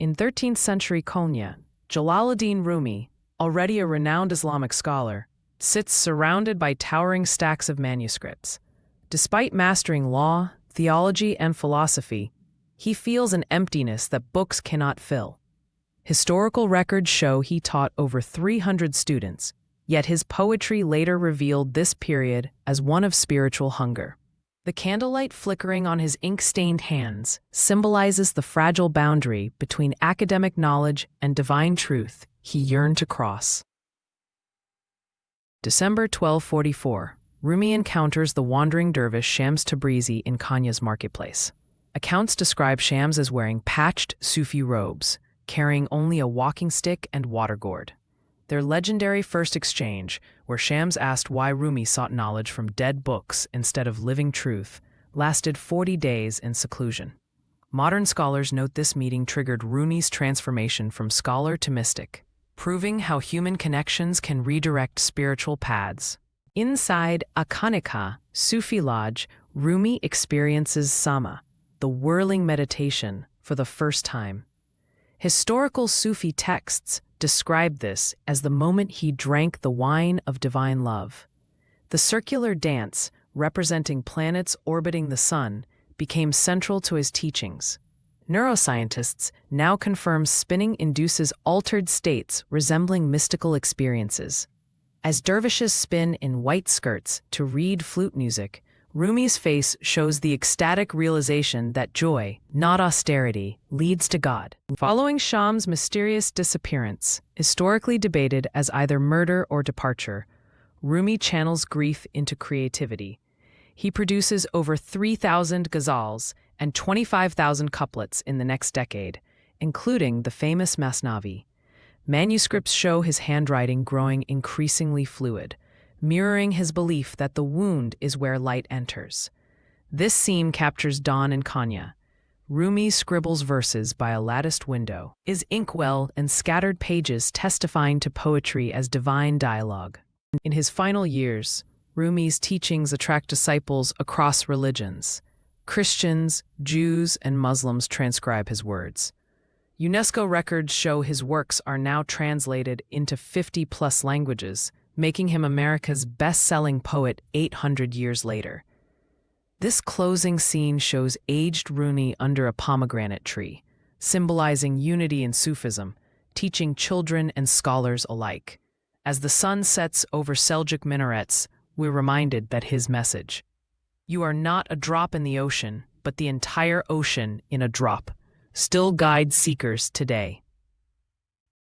In 13th century Konya, Jalaluddin Rumi, already a renowned Islamic scholar, sits surrounded by towering stacks of manuscripts. Despite mastering law, theology, and philosophy, he feels an emptiness that books cannot fill. Historical records show he taught over 300 students, yet his poetry later revealed this period as one of spiritual hunger. The candlelight flickering on his ink-stained hands symbolizes the fragile boundary between academic knowledge and divine truth he yearned to cross. December 1244, Rumi encounters the wandering dervish Shams Tabrizi in Konya's marketplace. Accounts describe Shams as wearing patched Sufi robes, carrying only a walking stick and water gourd. Their legendary first exchange, where Shams asked why Rumi sought knowledge from dead books instead of living truth, lasted 40 days in seclusion. Modern scholars note this meeting triggered Rumi's transformation from scholar to mystic, proving how human connections can redirect spiritual paths. Inside a Kanika, Sufi lodge, Rumi experiences Sama, the whirling meditation, for the first time. Historical Sufi texts describe this as the moment he drank the wine of divine love. The circular dance, representing planets orbiting the sun, became central to his teachings. Neuroscientists now confirm spinning induces altered states resembling mystical experiences. As dervishes spin in white skirts to reed flute music, Rumi's face shows the ecstatic realization that joy, not austerity, leads to God. Following Shams' mysterious disappearance, historically debated as either murder or departure, Rumi channels grief into creativity. He produces over 3,000 ghazals and 25,000 couplets in the next decade, including the famous Masnavi. Manuscripts show his handwriting growing increasingly fluid, mirroring his belief that the wound is where light enters. This scene captures dawn in Konya. Rumi scribbles verses by a latticed window, his inkwell and scattered pages testifying to poetry as divine dialogue. In his final years, Rumi's teachings attract disciples across religions. Christians, Jews, and Muslims transcribe his words. UNESCO records show his works are now translated into 50-plus languages, making him America's best-selling poet 800 years later. This closing scene shows aged Rumi under a pomegranate tree, symbolizing unity in Sufism, teaching children and scholars alike. As the sun sets over Seljuk minarets, we're reminded that his message, "You are not a drop in the ocean, but the entire ocean in a drop," still guides seekers today.